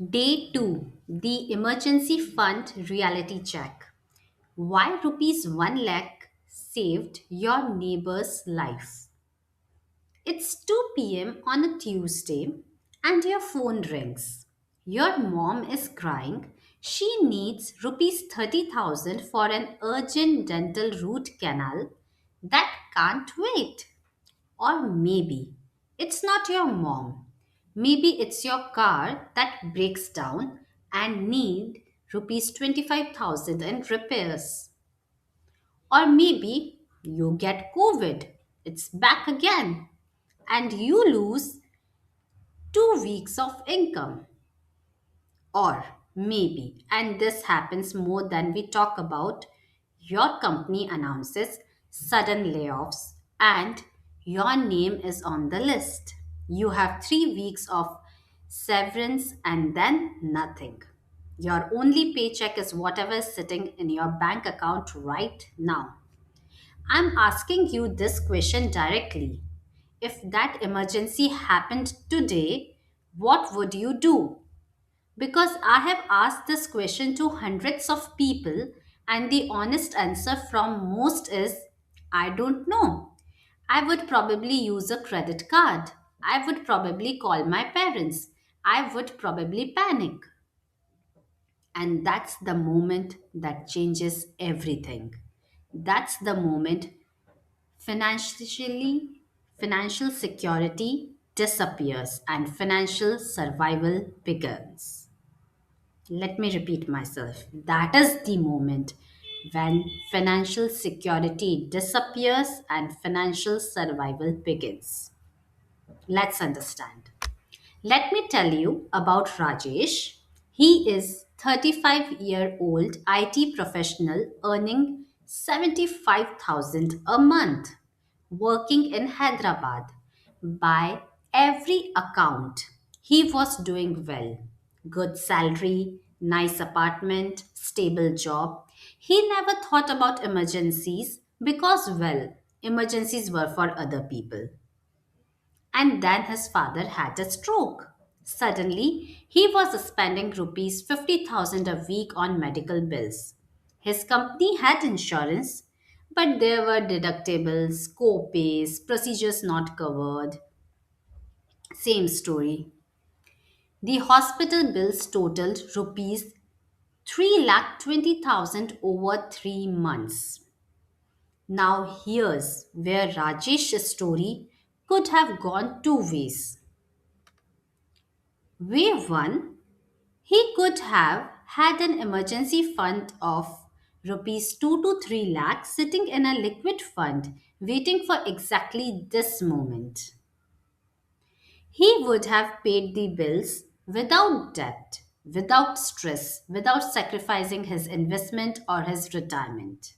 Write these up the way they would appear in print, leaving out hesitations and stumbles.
Day 2, the emergency fund reality check. Why rupees 1 lakh saved your neighbor's life? It's 2 p.m. on a Tuesday and your phone rings. Your mom is crying. She needs rupees 30,000 for an urgent dental root canal that can't wait. Or maybe it's not your mom. Maybe it's your car that breaks down and need rupees 25,000 in repairs. Or maybe you get COVID. It's back again and you lose 2 weeks of income. Or maybe, and this happens more than we talk about, your company announces sudden layoffs and your name is on the list. You have 3 weeks of severance and then nothing. Your only paycheck is whatever is sitting in your bank account right now. I'm asking you this question directly. If that emergency happened today, what would you do? Because I have asked this question to hundreds of people, and the honest answer from most is I don't know. I would probably use a credit card. I would probably call my parents. I would probably panic. And that's the moment that changes everything. That's the moment financially financial security disappears and financial survival begins. Let me repeat myself. That is the moment when financial security disappears and financial survival begins. Let's understand. Let me tell you about Rajesh. He is 35-year-old IT professional earning 75,000 a month working in Hyderabad. By every account, he was doing well. Good salary, nice apartment, stable job. He never thought about emergencies because, well, emergencies were for other people. And then his father had a stroke. Suddenly, he was spending rupees 50,000 a week on medical bills. His company had insurance, but there were deductibles, co-pays, procedures not covered. Same story. The hospital bills totaled rupees 3,20,000 over 3 months. Now here's where Rajesh's story could have gone two ways. Way 1, he could have had an emergency fund of rupees 2 to 3 lakhs sitting in a liquid fund waiting for exactly this moment. He would have paid the bills without debt, without stress, without sacrificing his investment or his retirement.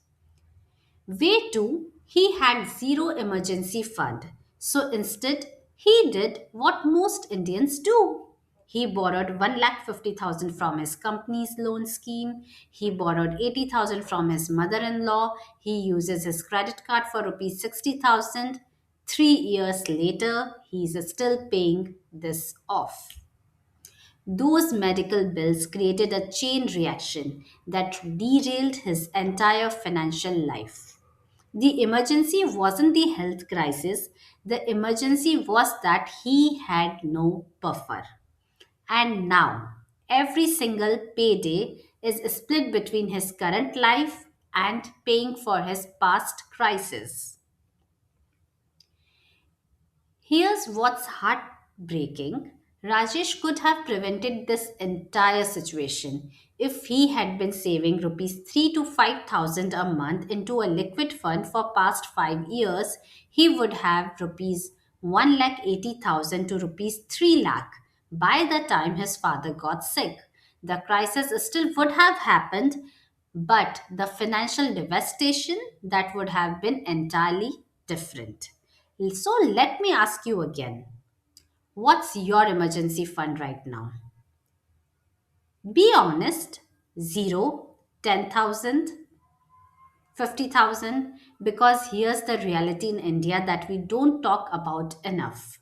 Way 2, he had zero emergency fund. So instead, he did what most Indians do. He borrowed 1,50,000 from his company's loan scheme. He borrowed 80,000 from his mother-in-law. He uses his credit card for rupees 60,000. 3 years later, he is still paying this off. Those medical bills created a chain reaction that derailed his entire financial life. The emergency wasn't the health crisis, the emergency was that he had no buffer. And now, every single payday is split between his current life and paying for his past crisis. Here's what's heartbreaking. Rajesh could have prevented this entire situation if he had been saving rupees 3 to 5,000 a month into a liquid fund for past 5 years. He would have rupees 1,80,000 to rupees 3 lakh by the time his father got sick. The crisis still would have happened, but the financial devastation that would have been entirely different. So let me ask you again, what's your emergency fund right now? Be honest, zero, 10,000, 50,000. Because here's the reality in India that we don't talk about enough.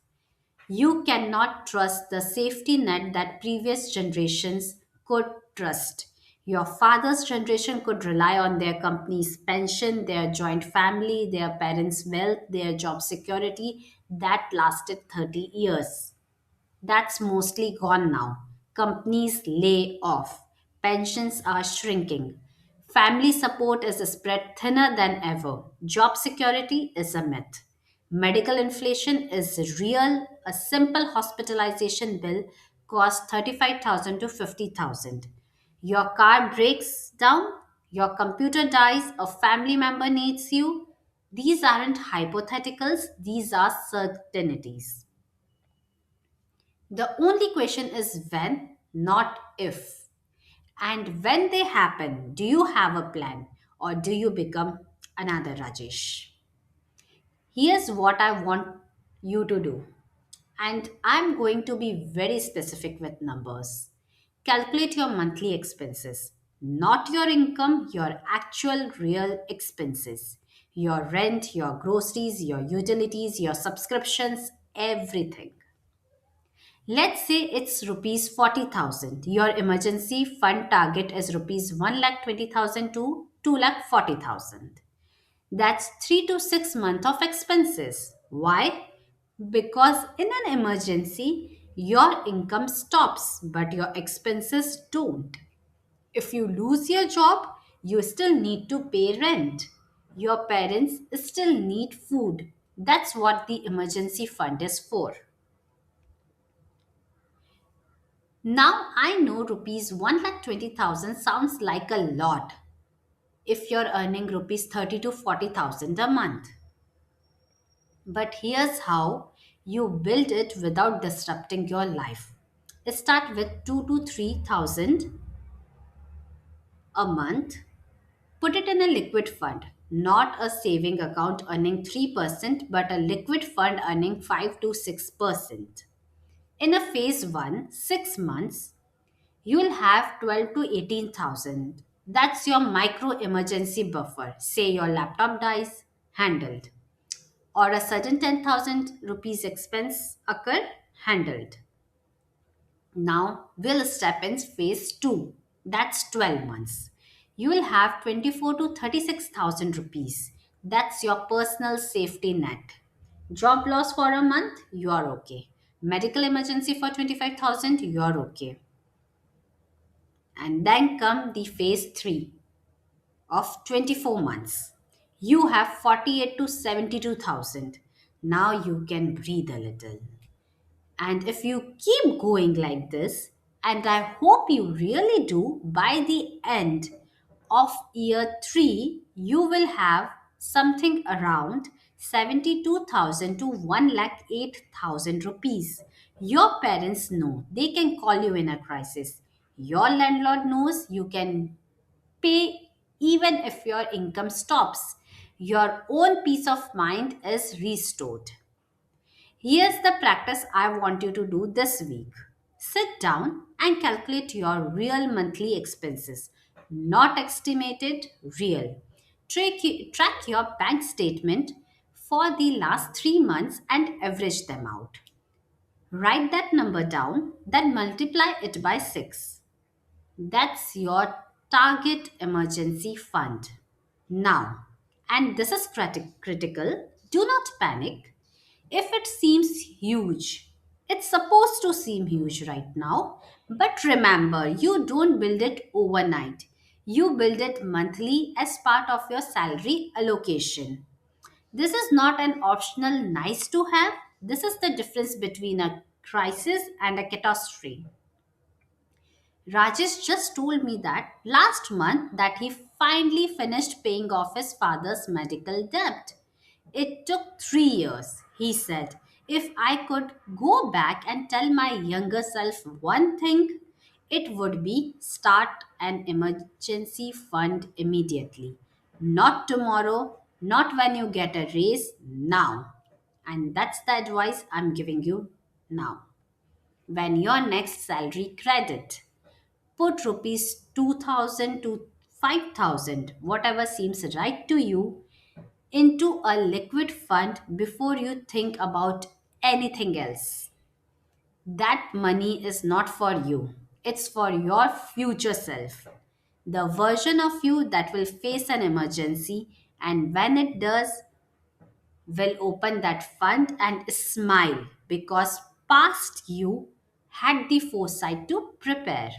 You cannot trust the safety net that previous generations could trust. Your father's generation could rely on their company's pension, their joint family, their parents' wealth, their job security that lasted 30 years. That's mostly gone now. Companies lay off. Pensions are shrinking. Family support is spread thinner than ever. Job security is a myth. Medical inflation is real. A simple hospitalization bill costs 35,000 to 50,000. Your car breaks down, your computer dies, a family member needs you. These aren't hypotheticals, these are certainties. The only question is when, not if. And when they happen, do you have a plan or do you become another Rajesh? Here's what I want you to do. And I'm going to be very specific with numbers. Calculate your monthly expenses, not your income, your actual real expenses. Your rent, your groceries, your utilities, your subscriptions, everything. Let's say it's rupees 40,000. Your emergency fund target is rupees 1,20,000 to 2,40,000. That's 3 to 6 months of expenses. Why? Because in an emergency, your income stops, but your expenses don't. If you lose your job, you still need to pay rent. Your parents still need food. That's what the emergency fund is for. Now I know rupees 1,20,000 sounds like a lot if you're earning rupees 30 to 40,000 a month. But here's how you build it without disrupting your life. Start with 2 to 3,000 a month. Put it in a liquid fund, not a saving account earning 3%, but a liquid fund earning 5 to 6%. In a phase 1, 6 months, you'll have 12 to 18,000. That's your micro emergency buffer. Say your laptop dies, handled. Or a sudden 10,000 rupees expense occur, handled. Now we'll step in phase 2. That's 12 months. You will have 24 to 36,000 rupees. That's your personal safety net. Job loss for a month, you are okay. Medical emergency for 25,000, you are okay. And then come the phase 3 of 24 months. You have 48 to 72,000. Now you can breathe a little. And if you keep going like this, and I hope you really do, by the end of year 3, you will have something around 72,000 to 1,08,000 rupees. Your parents know they can call you in a crisis. Your landlord knows you can pay even if your income stops. Your own peace of mind is restored. Here's the practice I want you to do this week. Sit down and calculate your real monthly expenses, not estimated, real. Track your bank statement for the last 3 months and average them out. Write that number down, then multiply it by 6. That's your target emergency fund. Now, and this is critical, do not panic. If it seems huge, it's supposed to seem huge right now, but remember, you don't build it overnight. You build it monthly as part of your salary allocation. This is not an optional nice to have. This is the difference between a crisis and a catastrophe. Rajesh just told me that last month that he finally finished paying off his father's medical debt. It took 3 years, he said. If I could go back and tell my younger self one thing, it would be start an emergency fund immediately. Not tomorrow, not when you get a raise, now. And that's the advice I'm giving you now. When your next salary credit, put rupees 2,000 to 5,000, whatever seems right to you, into a liquid fund before you think about anything else. That money is not for you, it's for your future self. The version of you that will face an emergency, and when it does, will open that fund and smile because past you had the foresight to prepare.